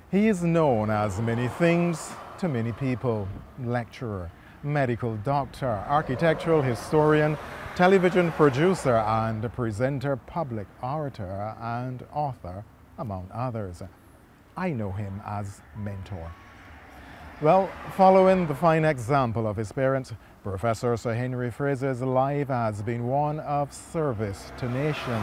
He is known as many things to many people: lecturer, medical doctor, architectural historian, television producer and presenter, public orator and author, among others. I know him as mentor. Well, following the fine example of his parents, Professor Sir Henry Fraser's life has been one of service to nation.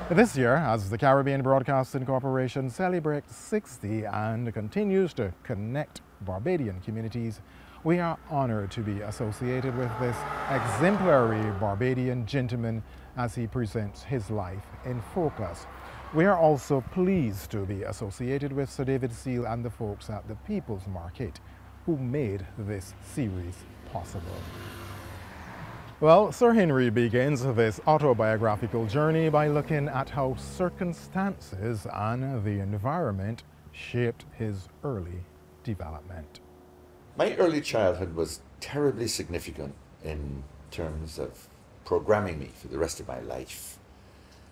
This year, as the Caribbean Broadcasting Corporation celebrates 60 and continues to connect Barbadian communities, we are honored to be associated with this exemplary Barbadian gentleman as he presents his life in focus. We are also pleased to be associated with Sir David Seal and the folks at the People's Market who made this series possible. Well, Sir Henry begins this autobiographical journey by looking at how circumstances and the environment shaped his early development. My early childhood was terribly significant in terms of programming me for the rest of my life.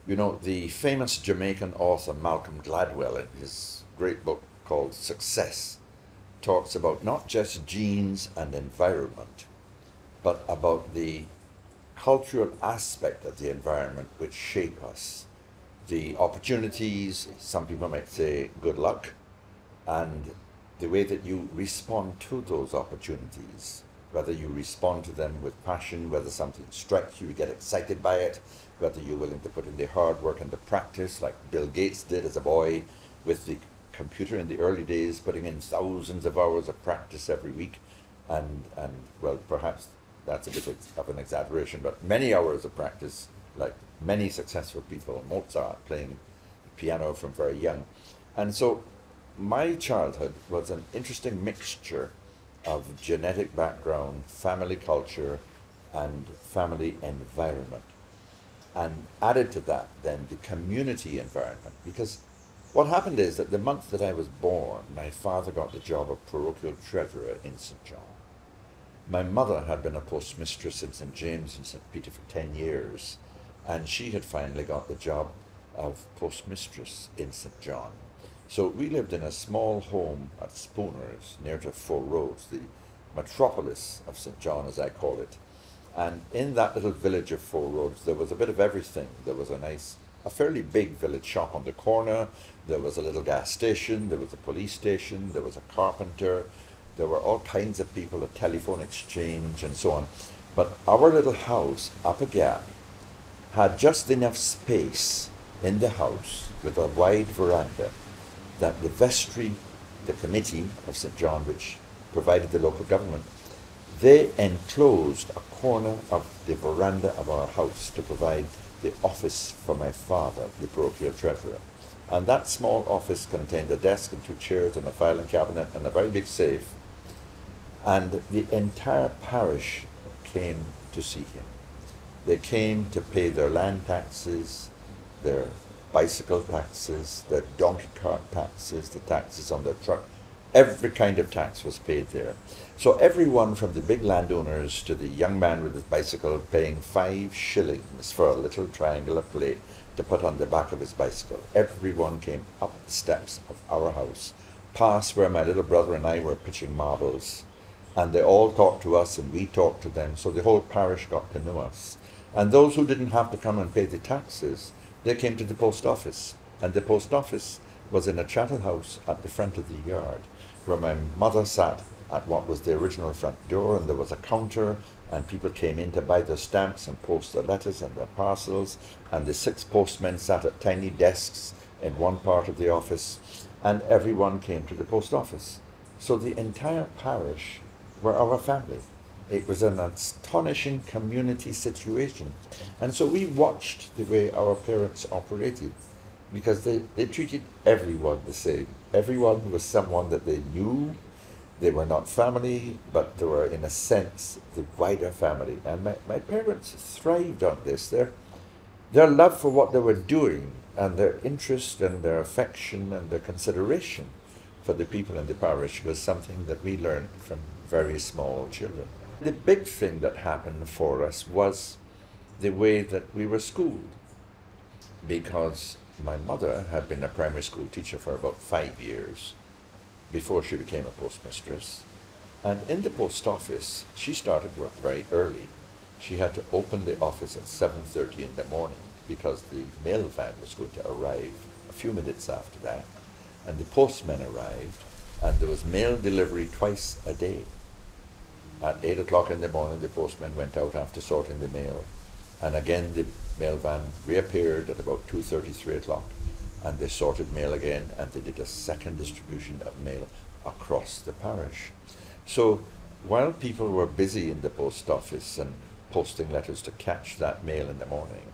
You know, the famous Jamaican author Malcolm Gladwell, in his great book called Success, talks about not just genes and environment, but about the cultural aspect of the environment which shape us. The opportunities, some people might say good luck, and the way that you respond to those opportunities, whether you respond to them with passion, whether something strikes you, you get excited by it, whether you're willing to put in the hard work and the practice like Bill Gates did as a boy with the computer in the early days, putting in thousands of hours of practice every week, and well, perhaps that's a bit of an exaggeration, but many hours of practice, like many successful people, Mozart playing piano from very young. And so my childhood was an interesting mixture of genetic background, family culture, and family environment. And added to that, then, the community environment. Because what happened is that the month that I was born, my father got the job of parochial treasurer in St. John. My mother had been a postmistress in St. James and St. Peter for 10 years, and she had finally got the job of postmistress in St. John. So we lived in a small home at Spooners, near to Four Roads, the metropolis of St. John, as I call it. And in that little village of Four Roads, there was a bit of everything. There was a fairly big village shop on the corner. There was a little gas station. There was a police station. There was a carpenter. There were all kinds of people, a telephone exchange, and so on. But our little house, up a gap, had just enough space in the house with a wide veranda that the vestry, the committee of St. John, which provided the local government, they enclosed a corner of the veranda of our house to provide the office for my father, the parochial treasurer. And that small office contained a desk and 2 chairs and a filing cabinet and a very big safe. And the entire parish came to see him. They came to pay their land taxes, their bicycle taxes, their donkey cart taxes, the taxes on their truck. Every kind of tax was paid there. So everyone from the big landowners to the young man with his bicycle paying 5 shillings for a little triangular plate to put on the back of his bicycle. Everyone came up the steps of our house, past where my little brother and I were pitching marbles. And they all talked to us and we talked to them, so the whole parish got to know us. And those who didn't have to come and pay the taxes, they came to the post office. And the post office was in a chattel house at the front of the yard, where my mother sat at what was the original front door, and there was a counter, and people came in to buy their stamps and post their letters and their parcels, and the 6 postmen sat at tiny desks in one part of the office, and everyone came to the post office. So the entire parish were our family. It was an astonishing community situation. And so we watched the way our parents operated, because they treated everyone the same. Everyone was someone that they knew. They were not family, but they were, in a sense, the wider family. And my parents thrived on this. Their love for what they were doing, and their interest and their affection and their consideration for the people in the parish was something that we learned from very small children. The big thing that happened for us was the way that we were schooled, because my mother had been a primary school teacher for about 5 years, before she became a postmistress. And in the post office, she started work very early. She had to open the office at 7:30 in the morning because the mail van was going to arrive a few minutes after that. And the postman arrived, and there was mail delivery twice a day. At 8 o'clock in the morning, the postman went out after sorting the mail. And again, the mail van reappeared at about 2:30, 3 o'clock. And they sorted mail again, and they did a second distribution of mail across the parish. So while people were busy in the post office and posting letters to catch that mail in the morning,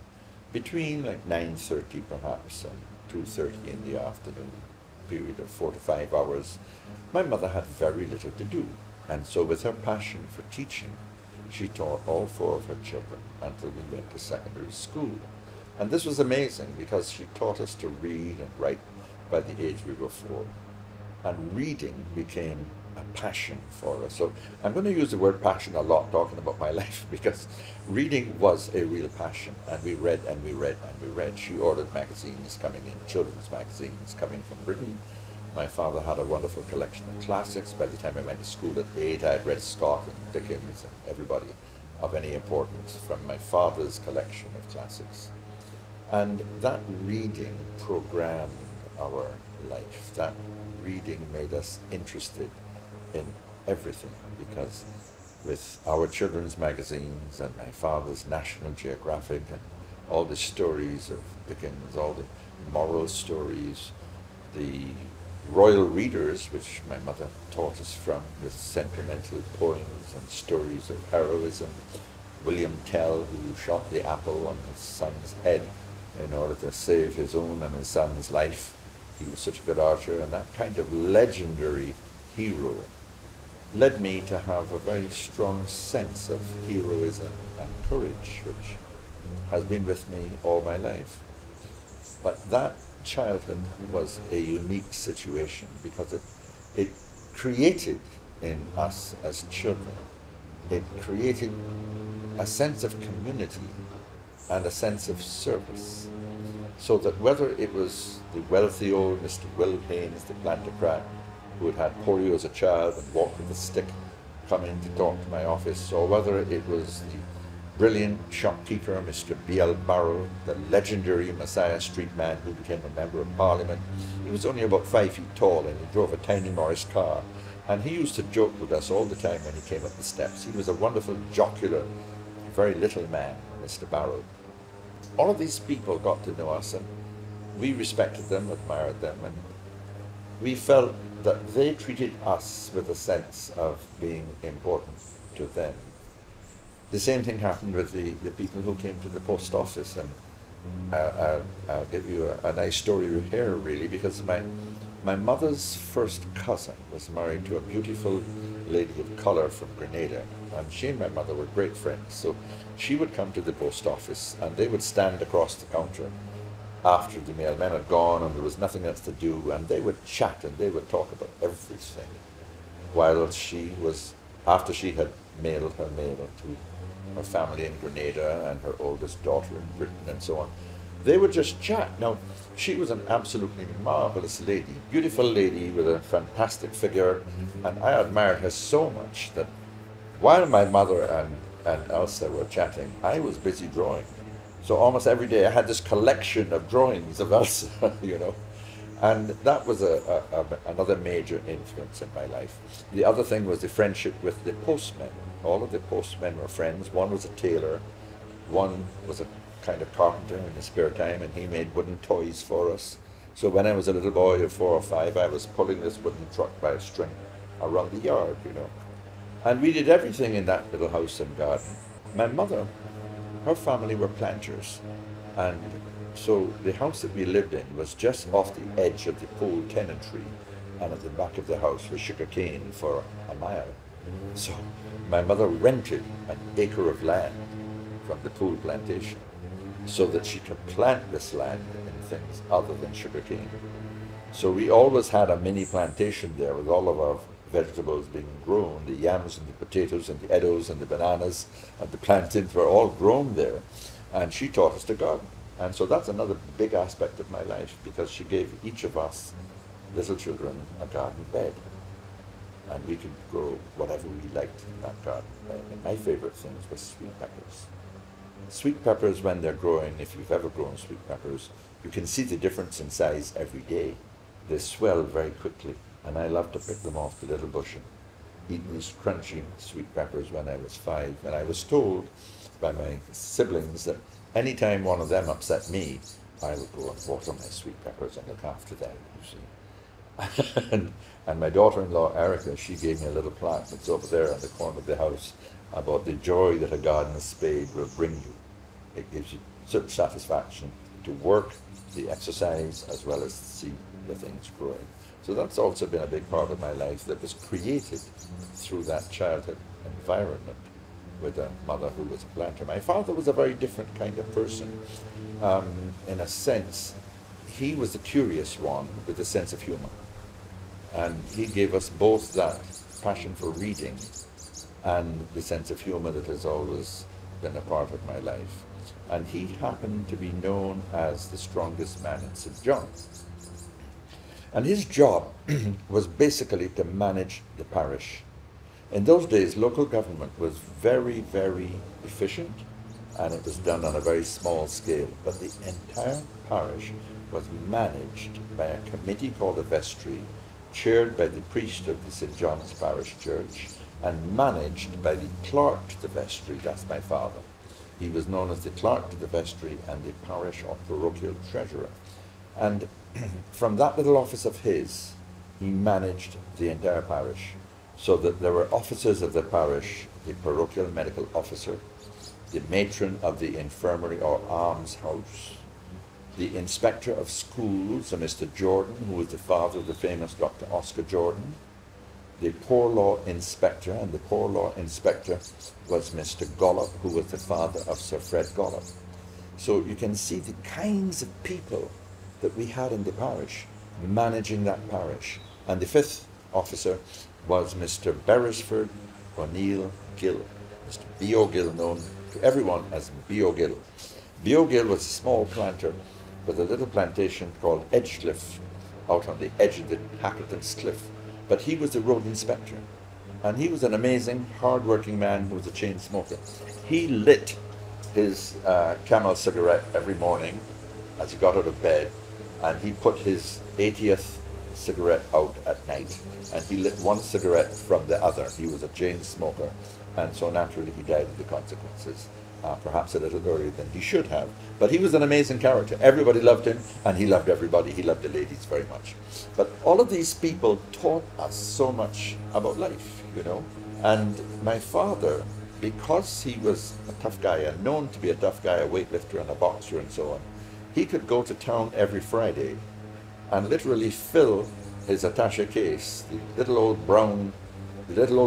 between like 9:30 perhaps and 2:30 in the afternoon, period of 4 to 5 hours, my mother had very little to do. And so with her passion for teaching, she taught all 4 of her children until we went to secondary school. And this was amazing because she taught us to read and write by the age we were 4. And reading became a passion for us. So I'm going to use the word passion a lot talking about my life because reading was a real passion. And we read and we read and we read. She ordered magazines coming in, children's magazines coming from Britain. My father had a wonderful collection of classics. By the time I went to school at 8, I had read Scott and Dickens and everybody of any importance from my father's collection of classics. And that reading programmed our life. That reading made us interested in everything, because with our children's magazines and my father's National Geographic and all the stories of Dickens, all the moral stories, the royal readers, which my mother taught us from, with sentimental poems and stories of heroism. William Tell, who shot the apple on his son's head in order to save his own and his son's life. He was such a good archer, and that kind of legendary hero led me to have a very strong sense of heroism and courage, which has been with me all my life. But that childhood was a unique situation because it created in us as children, it created a sense of community and a sense of service. So that whether it was the wealthy old Mr. Will Haynes, the plantocrat, who had had polio as a child and walked with a stick, come in to talk to my office, or whether it was the brilliant shopkeeper, Mr. B.L. Barrow, the legendary Messiah Street man who became a member of Parliament. He was only about 5 feet tall and he drove a tiny Morris car. And he used to joke with us all the time when he came up the steps. He was a wonderful, jocular, very little man, Mr. Barrow. All of these people got to know us, and we respected them, admired them, and we felt that they treated us with a sense of being important to them. The same thing happened with the people who came to the post office, and I'll give you a nice story here, really, because my mother's first cousin was married to a beautiful lady of colour from Grenada, and she and my mother were great friends. So she would come to the post office, and they would stand across the counter after the mailmen had gone and there was nothing else to do, and they would chat and they would talk about everything while after she had mailed her mail to her family in Grenada and her oldest daughter in Britain and so on. They would just chat. Now, she was an absolutely marvelous lady, beautiful lady with a fantastic figure, and I admired her so much that while my mother and Elsa were chatting, I was busy drawing. So almost every day I had this collection of drawings of Elsa, you know. And that was another major influence in my life. The other thing was the friendship with the postmen. All of the postmen were friends. One was a tailor, one was a kind of carpenter in his spare time, and he made wooden toys for us. So when I was a little boy of 4 or 5, I was pulling this wooden truck by a string around the yard, you know. And we did everything in that little house and garden. My mother, her family were planters, and so the house that we lived in was just off the edge of the Pole tenantry, and at the back of the house was sugar cane for a mile. So my mother rented an acre of land from the Pole plantation so that she could plant this land in things other than sugar cane. So we always had a mini plantation there with all of our vegetables being grown. The yams and the potatoes and the eddos and the bananas and the plantains were all grown there. And she taught us to garden. And so that's another big aspect of my life, because she gave each of us little children a garden bed. and we could grow whatever we liked in that garden. And my favorite things were sweet peppers. Sweet peppers, when they're growing, if you've ever grown sweet peppers, you can see the difference in size every day. They swell very quickly, and I love to pick them off the little bush and eat these crunchy sweet peppers when I was 5. And I was told by my siblings that any time one of them upset me, I would go and water my sweet peppers and look after them, you see. and my daughter-in-law, Erica, she gave me a little plaque that's over there in the corner of the house about the joy that a garden spade will bring you. It gives you certain satisfaction to work, the exercise, as well as see the things growing. So that's also been a big part of my life that was created through that childhood environment with a mother who was a planter. My father was a very different kind of person. In a sense, he was the curious one with a sense of humor. And he gave us both that passion for reading and the sense of humor that has always been a part of my life. And he happened to be known as the strongest man in St. John. And his job was basically to manage the parish. In those days, local government was very, very efficient, and it was done on a very small scale. But the entire parish was managed by a committee called a vestry, chaired by the priest of the St. John's Parish Church, and managed by the clerk to the vestry, that's my father. He was known as the clerk to the vestry and the parish or parochial treasurer. And from that little office of his, he managed the entire parish, so that there were officers of the parish, the parochial medical officer, the matron of the infirmary or almshouse, the inspector of schools, a Mr. Jordan, who was the father of the famous Dr. Oscar Jordan, the poor law inspector, and the poor law inspector was Mr. Gollop, who was the father of Sir Fred Gollop. So you can see the kinds of people that we had in the parish managing that parish. And the 5th officer was Mr. Beresford O'Neill Gill, Mr. B.O. Gill, known to everyone as B.O. Gill. B.O. Gill was a small planter with a little plantation called Edgecliff out on the edge of the Hackerton's Cliff. But he was the road inspector, and he was an amazing, hard-working man who was a chain smoker. He lit his Camel cigarette every morning as he got out of bed, and he put his 80th cigarette out at night, and he lit one cigarette from the other. He was a chain smoker, and so naturally he died of the consequences, perhaps a little earlier than he should have. But he was an amazing character. Everybody loved him, and he loved everybody. He loved the ladies very much. But all of these people taught us so much about life, you know. And my father, because he was a tough guy and known to be a tough guy, a weightlifter and a boxer and so on, he could go to town every Friday and literally fill his attaché case, the little old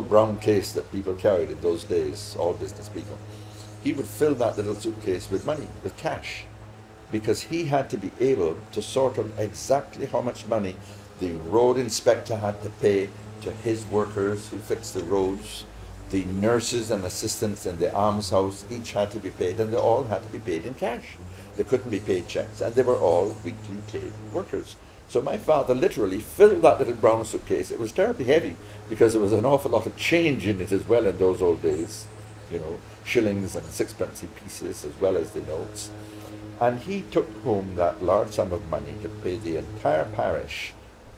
brown case that people carried in those days, all business people. He would fill that little suitcase with money, with cash, because he had to be able to sort out exactly how much money the road inspector had to pay to his workers who fixed the roads. The nurses and assistants in the almshouse each had to be paid, and they all had to be paid in cash. They couldn't be paid checks, and they were all weekly paid workers. So my father literally filled that little brown suitcase. It was terribly heavy because there was an awful lot of change in it as well in those old days, you know, shillings and sixpence pieces as well as the notes. And he took home that large sum of money to pay the entire parish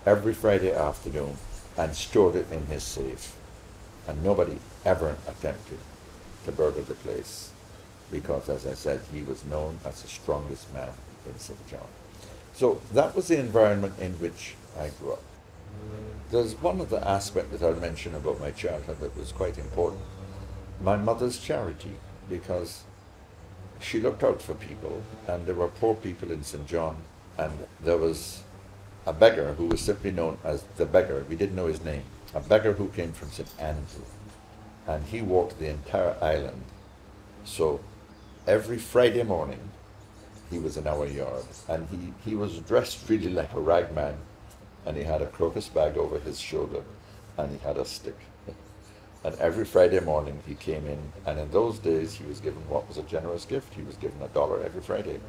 every Friday afternoon and stored it in his safe. And nobody ever attempted to burgle the place because, as I said, he was known as the strongest man in St. John. So that was the environment in which I grew up. There's one other aspect that I'll mention about my childhood that was quite important. My mother's charity, because she looked out for people, and there were poor people in St. John, and there was a beggar who was simply known as the beggar. We didn't know his name. A beggar who came from St. Andrew, and he walked the entire island. So every Friday morning, he was in our yard, and he was dressed really like a ragman, and he had a crocus bag over his shoulder, and he had a stick. And every Friday morning he came in, and in those days he was given what was a generous gift. He was given $1 every Friday.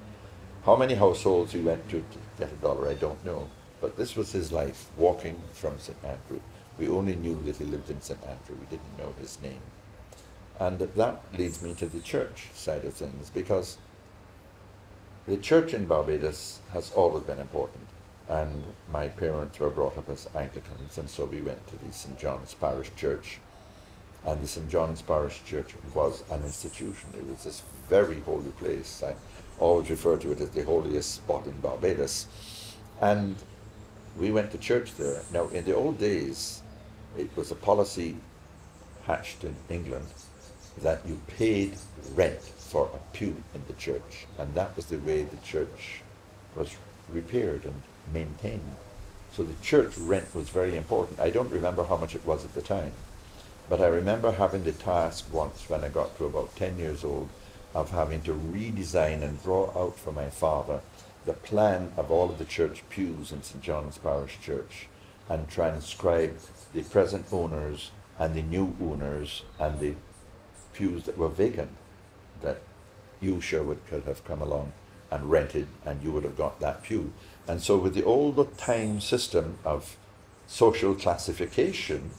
How many households he went to get $1, I don't know. But this was his life, walking from St. Andrew. We only knew that he lived in St. Andrew. We didn't know his name. And that leads me to the church side of things, because the church in Barbados has always been important. And my parents were brought up as Anglicans, and so we went to the St. John's Parish Church. And the St. John's Parish Church was an institution. It was this very holy place. I always refer to it as the holiest spot in Barbados. And we went to church there. Now, in the old days, it was a policy hatched in England that you paid rent for a pew in the church. And that was the way the church was repaired and maintained. So the church rent was very important. I don't remember how much it was at the time, but I remember having the task once when I got to about 10 years old of having to redesign and draw out for my father the plan of all of the church pews in St. John's Parish Church, and transcribe the present owners and the new owners and the pews that were vacant, that you, Sherwood, could have come along and rented, and you would have got that pew. And so with the old time system of social classification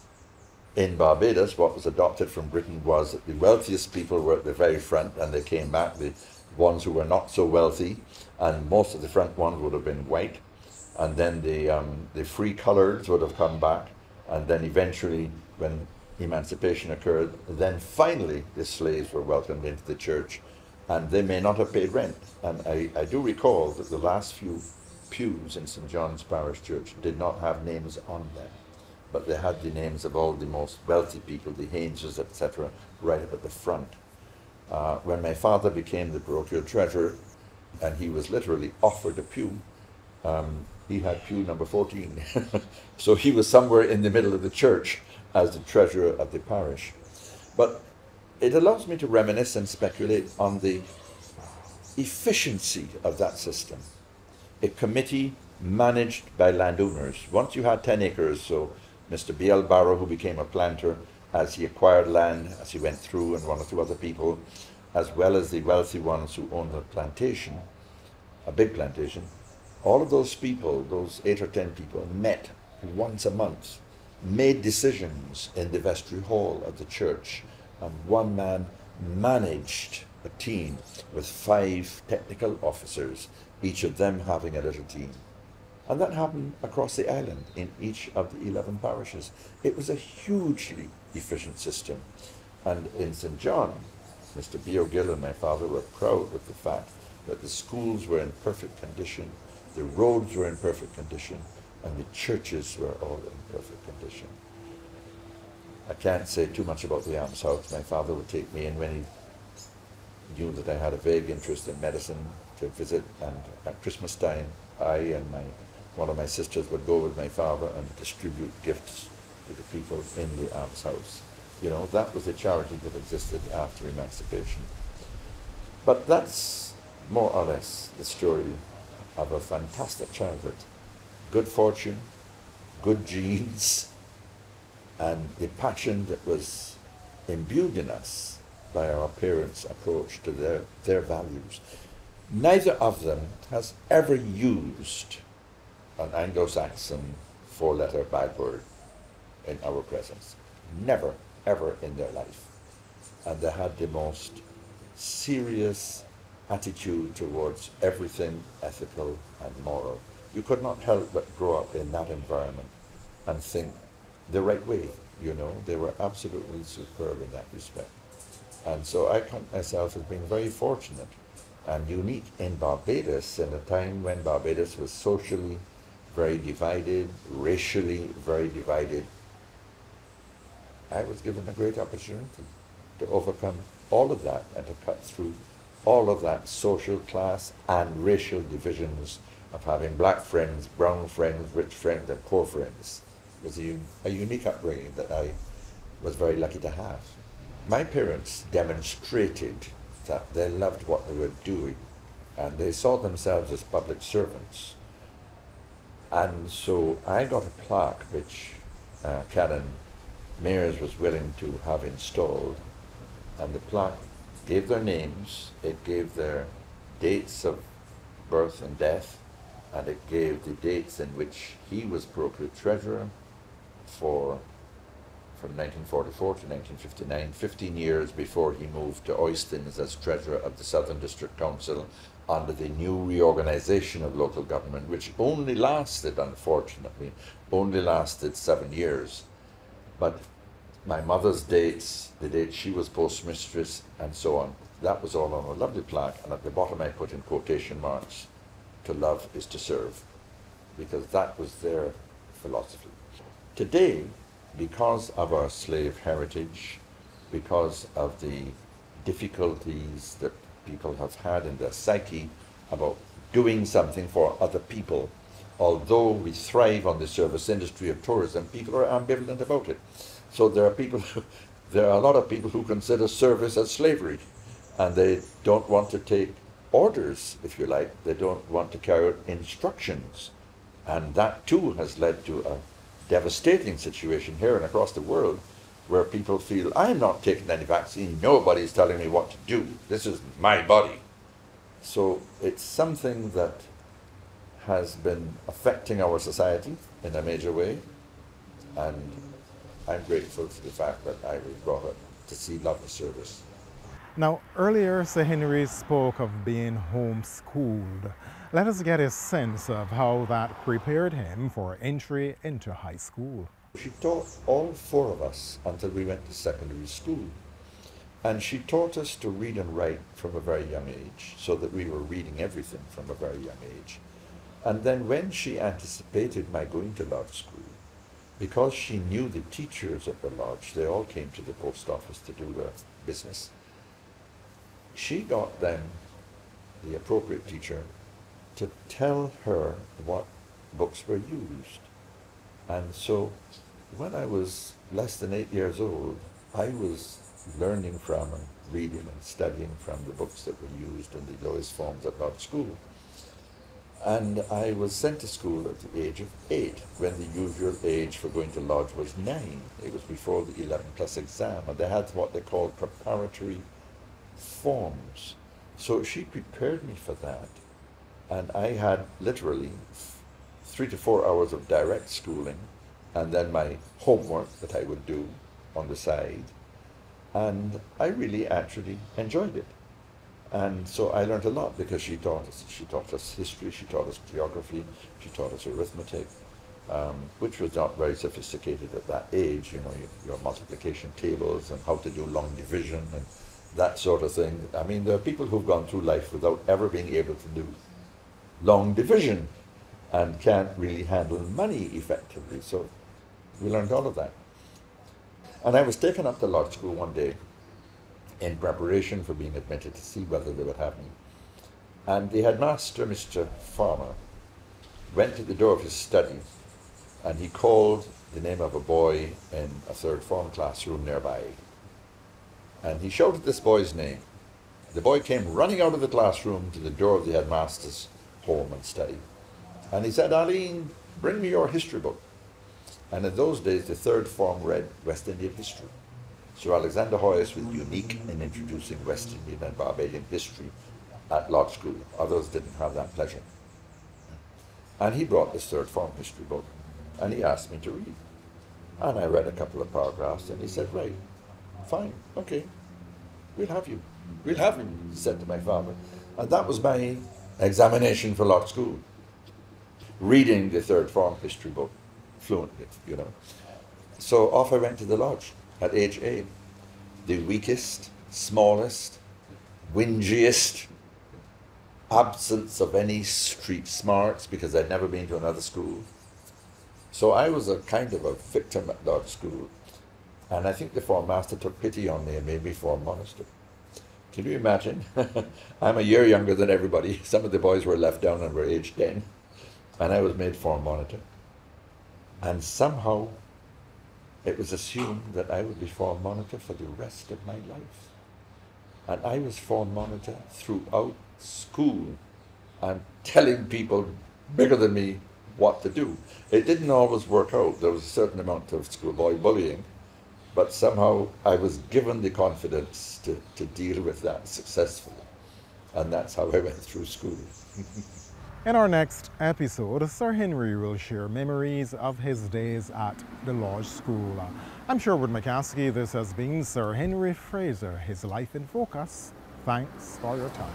in Barbados, what was adopted from Britain was that the wealthiest people were at the very front, and they came back, the ones who were not so wealthy, and most of the front ones would have been white, and then the free coloreds would have come back, and then eventually, when emancipation occurred, then finally the slaves were welcomed into the church, and they may not have paid rent. And I do recall that the last few pews in St. John's Parish Church did not have names on them, but they had the names of all the most wealthy people, the Hayneses, etc., right up at the front. When my father became the parochial treasurer, and he was literally offered a pew, he had pew number 14. So he was somewhere in the middle of the church as the treasurer of the parish. But it allows me to reminisce and speculate on the efficiency of that system. A committee managed by landowners. Once you had 10 acres, so Mr. B.L. Barrow, who became a planter, as he acquired land, as he went through, and one or two other people, as well as the wealthy ones who owned a plantation, a big plantation, all of those people, those 8 or 10 people, met once a month, made decisions in the vestry hall of the church, and one man managed a team with 5 technical officers, each of them having a little team. And that happened across the island in each of the 11 parishes. It was a hugely efficient system. And in St. John, Mr. B. O'Gill and my father were proud of the fact that the schools were in perfect condition, the roads were in perfect condition, and the churches were all in perfect condition. I can't say too much about the almshouse. My father would take me in when he knew that I had a vague interest in medicine to visit, and at Christmas time, I and one of my sisters would go with my father and distribute gifts to the people in the almshouse. You know, that was a charity that existed after emancipation. But that's more or less the story of a fantastic childhood. Good fortune, good genes, and the passion that was imbued in us by our parents' approach to their values. Neither of them has ever used an Anglo-Saxon 4-letter bad word in our presence. Never, ever in their life. And they had the most serious attitude towards everything ethical and moral. You could not help but grow up in that environment and think the right way, you know. They were absolutely superb in that respect. And so I count myself as being very fortunate and unique in Barbados, in a time when Barbados was socially very divided, racially very divided. I was given a great opportunity to overcome all of that and to cut through all of that social class and racial divisions of having black friends, brown friends, rich friends, and poor friends. It was a unique upbringing that I was very lucky to have. My parents demonstrated that they loved what they were doing, and they saw themselves as public servants. And so I got a plaque which Canon Mayers was willing to have installed, and the plaque gave their names, it gave their dates of birth and death, and it gave the dates in which he was parochial treasurer, for from 1944 to 1959, 15 years before he moved to Oistins as treasurer of the Southern District Council under the new reorganization of local government, which only lasted, unfortunately, only lasted 7 years. But my mother's dates, the date she was postmistress, and so on, that was all on a lovely plaque, and at the bottom I put in quotation marks, "To love is to serve," because that was their philosophy. Today, because of our slave heritage, because of the difficulties that people have had in their psyche about doing something for other people, although we thrive on the service industry of tourism, people are ambivalent about it. So there are a lot of people who consider service as slavery, and they don't want to take orders, if you like. They don't want to carry out instructions. And that too has led to a devastating situation here and across the world, where people feel, I'm not taking any vaccine, nobody's telling me what to do, this is my body. So it's something that has been affecting our society in a major way, and I'm grateful for the fact that I was brought up to see love and service. Now, earlier Sir Henry spoke of being homeschooled. Let us get a sense of how that prepared him for entry into high school. She taught all four of us until we went to secondary school. And she taught us to read and write from a very young age, so that we were reading everything from a very young age. And then when she anticipated my going to lodge school, because she knew the teachers at the lodge, they all came to the post office to do their business, she got them, the appropriate teacher, to tell her what books were used. And so when I was less than 8 years old, I was learning from and reading and studying from the books that were used in the lowest forms at lodge school. And I was sent to school at the age of 8, when the usual age for going to lodge was 9. It was before the 11 plus exam, and they had what they called preparatory forms. So she prepared me for that, and I had literally 3 to 4 hours of direct schooling, and then my homework that I would do on the side, and I really actually enjoyed it. And so I learned a lot, because she taught us history, she taught us geography, she taught us arithmetic, which was not very sophisticated at that age, you know, your multiplication tables and how to do long division and that sort of thing. I mean, there are people who've gone through life without ever being able to do long division and can't really handle money effectively. So we learned all of that. And I was taken up to lodge school one day in preparation for being admitted to see whether they would have me. And the headmaster, Mr. Farmer, went to the door of his study, and he called the name of a boy in a third form classroom nearby. And he shouted this boy's name. The boy came running out of the classroom to the door of the headmaster's home and study. And he said, "Aline, bring me your history book." And in those days, the third form read West Indian history. Sir Alexander Hoyes was unique in introducing West Indian and Barbadian history at lodge school. Others didn't have that pleasure. And he brought this third form history book, and he asked me to read. And I read a couple of paragraphs, and he said, "Right, fine, okay, we'll have you. We'll have him," he said to my father. And that was my examination for lodge school, reading the third form history book fluently, you know. So off I went to the lodge at age 8, the weakest, smallest, whingiest, absence of any street smarts, because I'd never been to another school. So I was a kind of a victim at lodge school. And I think the form master took pity on me and made me form monitor. Can you imagine? I'm a year younger than everybody. Some of the boys were left down and were age 10. And I was made form monitor. And somehow it was assumed that I would be form monitor for the rest of my life. And I was form monitor throughout school and telling people bigger than me what to do. It didn't always work out. There was a certain amount of schoolboy bullying, but somehow I was given the confidence to deal with that successfully. And that's how I went through school. In our next episode, Sir Henry will share memories of his days at the Lodge School. I'm Sherwood McCaskey. This has been Sir Henry Fraser, His Life in Focus. Thanks for your time.